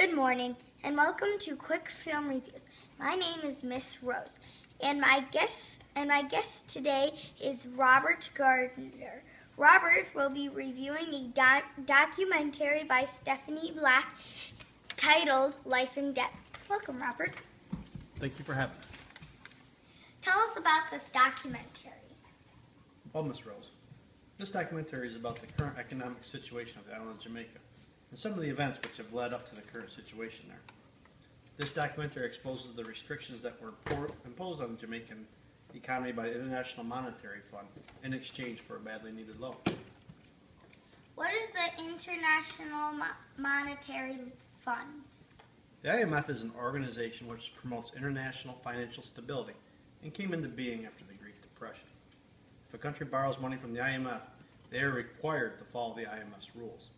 Good morning and welcome to Quick Film Reviews. My name is Miss Rose and my guest today is Robert Gardner. Robert will be reviewing a documentary by Stephanie Black titled Life and Death. Welcome, Robert. Thank you for having me. Tell us about this documentary. Well, Miss Rose, this documentary is about the current economic situation of the island of Jamaica and some of the events which have led up to the current situation there. This documentary exposes the restrictions that were imposed on the Jamaican economy by the International Monetary Fund in exchange for a badly needed loan. What is the International Monetary Fund? The IMF is an organization which promotes international financial stability and came into being after the Great Depression. If a country borrows money from the IMF, they are required to follow the IMF's rules.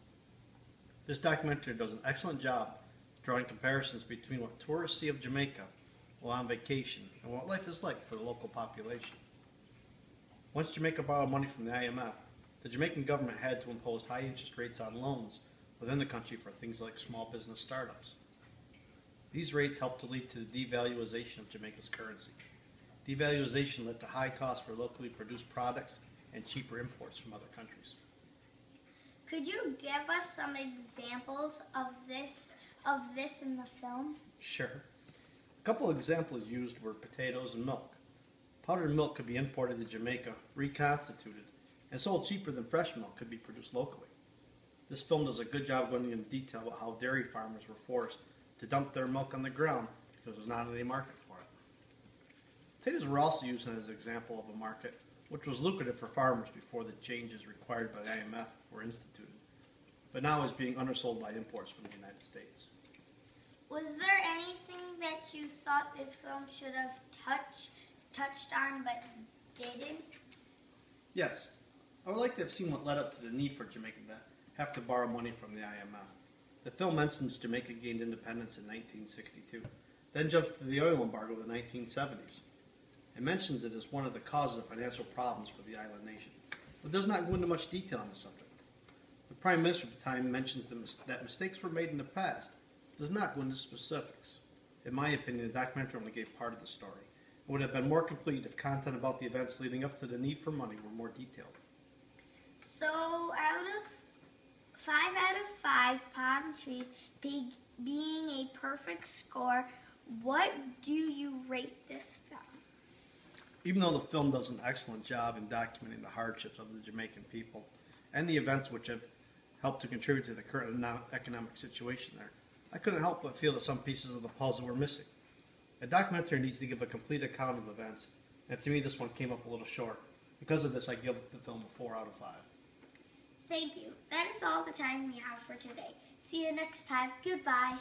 This documentary does an excellent job drawing comparisons between what tourists see of Jamaica while on vacation and what life is like for the local population. Once Jamaica borrowed money from the IMF, the Jamaican government had to impose high interest rates on loans within the country for things like small business startups. These rates helped to lead to the devaluation of Jamaica's currency. Devaluation led to high costs for locally produced products and cheaper imports from other countries. Could you give us some examples of this in the film? Sure. A couple of examples used were potatoes and milk. Powdered milk could be imported to Jamaica, reconstituted, and sold cheaper than fresh milk could be produced locally. This film does a good job going into detail about how dairy farmers were forced to dump their milk on the ground because there was not any market for it. Potatoes were also used as an example of a market which was lucrative for farmers before the changes required by the IMF were instituted, but now is being undersold by imports from the United States. Was there anything that you thought this film should have touched on but didn't? Yes. I would like to have seen what led up to the need for Jamaica to have to borrow money from the IMF. The film mentions Jamaica gained independence in 1962, then jumps to the oil embargo of the 1970s. It mentions it as one of the causes of financial problems for the island nation, but does not go into much detail on the subject. The Prime Minister at the time mentions that mistakes were made in the past, does not go into specifics. In my opinion, the documentary only gave part of the story. It would have been more complete if content about the events leading up to the need for money were more detailed. So, out of 5 palm trees being a perfect score, what do you rate this film? Even though the film does an excellent job in documenting the hardships of the Jamaican people and the events which have helped to contribute to the current economic situation there, I couldn't help but feel that some pieces of the puzzle were missing. A documentary needs to give a complete account of events, and to me this one came up a little short. Because of this, I give the film a 4 out of 5. Thank you. That is all the time we have for today. See you next time. Goodbye.